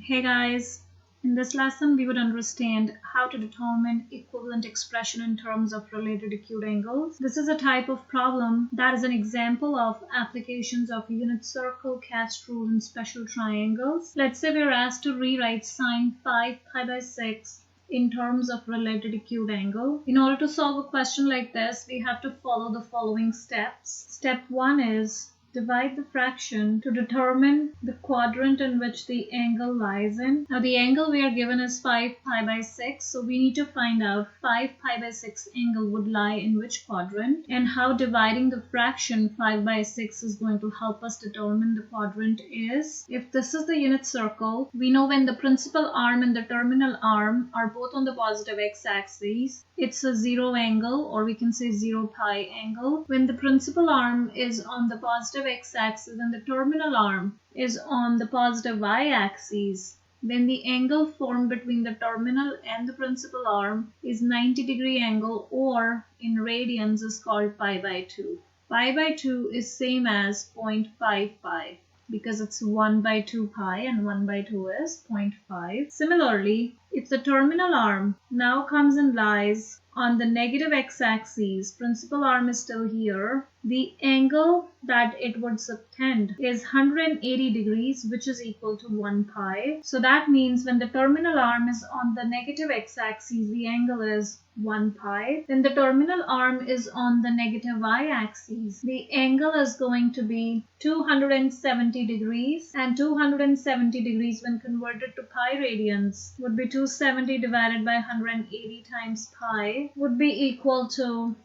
Hey guys, in this lesson we would understand how to determine equivalent expression in terms of related acute angles. This is a type of problem that is an example of applications of unit circle, cast rule, and special triangles. Let's say we're asked to rewrite sine 5 pi by 6 in terms of related acute angle. In order to solve a question like this, we have to follow the following steps. Step 1 is divide the fraction to determine the quadrant in which the angle lies in. Now the angle we are given is 5 pi by 6, so we need to find out 5 pi by 6 angle would lie in which quadrant and how dividing the fraction 5 by 6 is going to help us determine the quadrant is. If this is the unit circle, we know when the principal arm and the terminal arm are both on the positive x-axis, it's a zero angle, or we can say 0 pi angle. When the principal arm is on the positive x-axis and the terminal arm is on the positive y-axis, then the angle formed between the terminal and the principal arm is 90-degree angle, or in radians is called pi by 2. Pi by 2 is same as 0.5 pi because it's 1 by 2 pi and 1 by 2 is 0.5. Similarly, if the terminal arm now comes and lies on the negative x-axis, principal arm is still here, the angle that it would subtend is 180 degrees, which is equal to 1 pi. So that means when the terminal arm is on the negative x-axis, the angle is 1 pi. When the terminal arm is on the negative y-axis, the angle is going to be 270 degrees, and 270 degrees when converted to pi radians would be 270 divided by 180 times pi would be equal to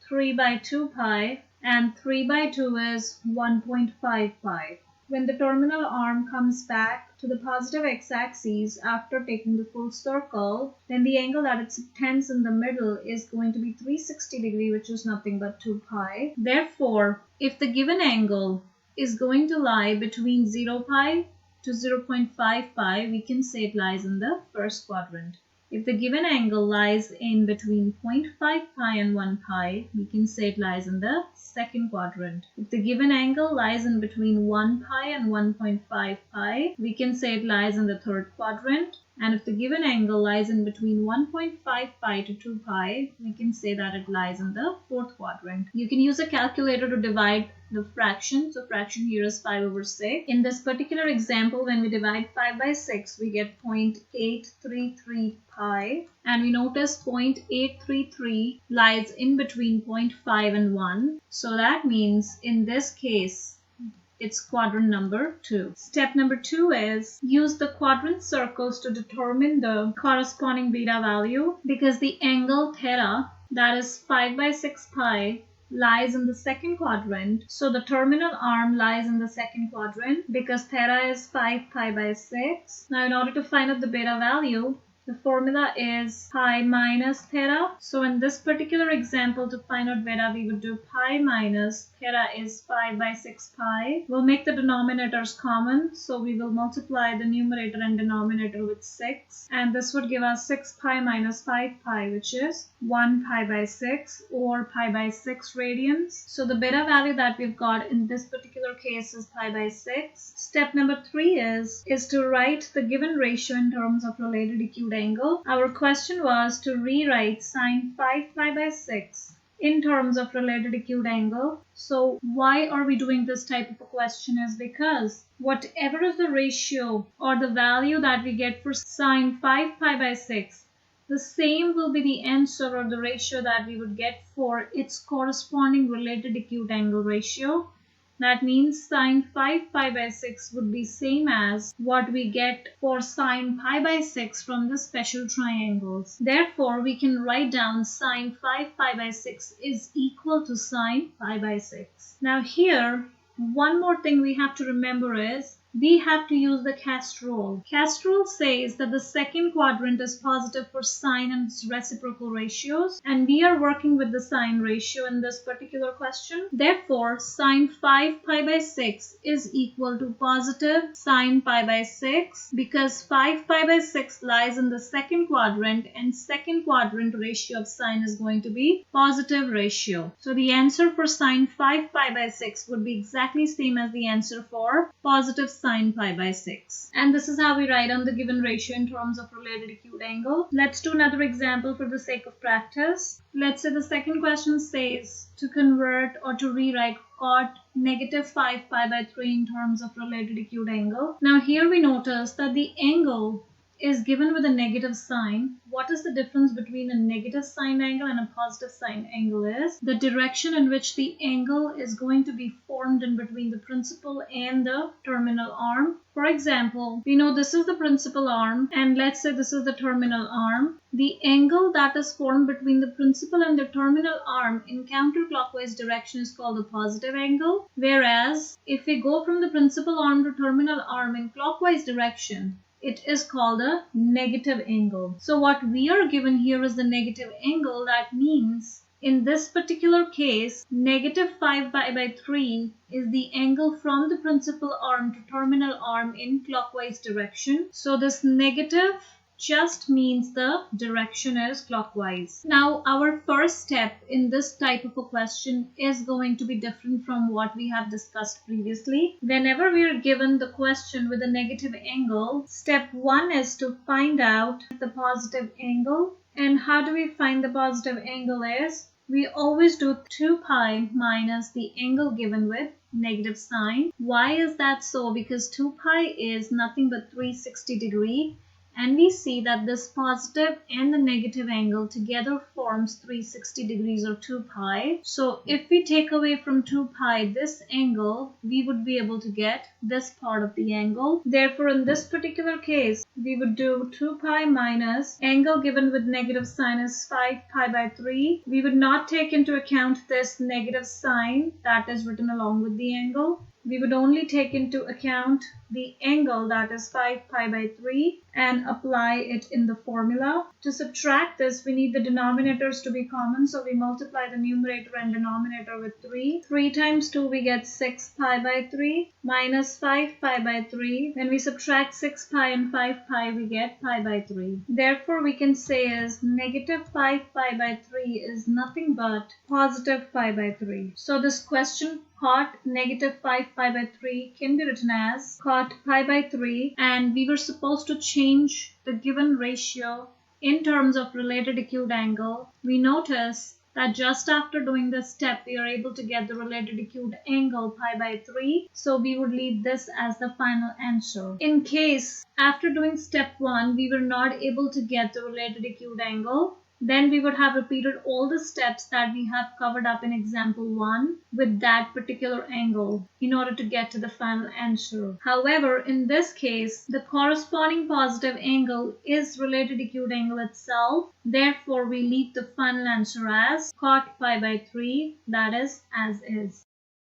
3 by 2 pi, and 3 by 2 is 1.5 pi. When the terminal arm comes back to the positive x-axis after taking the full circle, then the angle that it subtends in the middle is going to be 360 degree, which is nothing but 2 pi. Therefore, if the given angle is going to lie between 0 pi to 0.5 pi, we can say it lies in the first quadrant. If the given angle lies in between 0.5 pi and 1 pi, we can say it lies in the second quadrant. If the given angle lies in between 1 pi and 1.5 pi, we can say it lies in the third quadrant. And if the given angle lies in between 1.5 pi to 2 pi, we can say that it lies in the fourth quadrant. You can use a calculator to divide the fraction. So fraction here is 5 over 6. In this particular example, when we divide 5 by 6, we get 0.833 pi. And we notice 0.833 lies in between 0.5 and 1. So that means in this case, it's quadrant number 2. Step number 2 is use the quadrant circles to determine the corresponding beta value, because the angle theta, that is 5 by 6 pi, lies in the second quadrant. So the terminal arm lies in the second quadrant because theta is 5 pi by 6. Now in order to find out the beta value, the formula is pi minus theta. So in this particular example, to find out beta, we would do pi minus theta is 5 by 6 pi. We'll make the denominators common. So we will multiply the numerator and denominator with 6. And this would give us 6 pi minus 5 pi, which is 1 pi by 6, or pi by 6 radians. So the beta value that we've got in this particular case is pi by 6. Step number 3 is to write the given ratio in terms of related acute angle. Our question was to rewrite sine 5 pi by 6 in terms of related acute angle. So why are we doing this type of a question is because whatever is the ratio or the value that we get for sine 5 pi by 6, the same will be the answer or the ratio that we would get for its corresponding related acute angle ratio. That means sine 5 pi by 6 would be same as what we get for sine pi by 6 from the special triangles. Therefore, we can write down sine 5 pi by 6 is equal to sine pi by 6. Now here, one more thing we have to remember is we have to use the cast rule. Cast rule says that the second quadrant is positive for sine and its reciprocal ratios, and we are working with the sine ratio in this particular question. Therefore, sine 5 pi by 6 is equal to positive sine pi by 6, because 5 pi by 6 lies in the second quadrant, and second quadrant ratio of sine is going to be positive ratio. So the answer for sine 5 pi by 6 would be exactly same as the answer for positive sine sine pi by 6. And this is how we write on the given ratio in terms of related acute angle. Let's do another example for the sake of practice. Let's say the second question says to convert or to rewrite cot negative 5 pi by 3 in terms of related acute angle. Now here we notice that the angle is given with a negative sign. What is the difference between a negative sine angle and a positive sine angle is the direction in which the angle is going to be formed in between the principal and the terminal arm. For example, we know this is the principal arm and let's say this is the terminal arm. The angle that is formed between the principal and the terminal arm in counterclockwise direction is called the positive angle. Whereas if we go from the principal arm to terminal arm in clockwise direction, it is called a negative angle. So what we are given here is the negative angle. That means in this particular case, negative 5 pi by 3 is the angle from the principal arm to terminal arm in clockwise direction. So this negative just means the direction is clockwise. Now our first step in this type of a question is going to be different from what we have discussed previously. Whenever we are given the question with a negative angle, step 1 is to find out the positive angle. And how do we find the positive angle is we always do 2 pi minus the angle given with negative sign. Why is that so? Because 2 pi is nothing but 360 degree. And we see that this positive and the negative angle together forms 360 degrees or 2 pi. So if we take away from 2 pi this angle, we would be able to get this part of the angle. Therefore, in this particular case, we would do 2 pi minus angle given with negative sign is 5 pi by 3. We would not take into account this negative sign that is written along with the angle. We would only take into account the angle that is 5 pi by 3 and apply it in the formula. To subtract this, we need the denominators to be common, so we multiply the numerator and denominator with 3. 3 times 2 we get 6 pi by 3 minus 5 pi by 3. When we subtract 6 pi and 5 pi, we get pi by 3. Therefore, we can say is negative 5 pi by 3 is nothing but positive pi by 3. So this question cot negative 5 pi by 3 can be written as cot pi by 3, and we were supposed to change the given ratio in terms of related acute angle. We notice that just after doing this step, we are able to get the related acute angle pi by 3. So we would leave this as the final answer. In case after doing step 1, we were not able to get the related acute angle, then we would have repeated all the steps that we have covered up in example 1 with that particular angle in order to get to the final answer. However, in this case, the corresponding positive angle is related acute angle itself. Therefore, we leave the final answer as cot pi by 3, that is as is.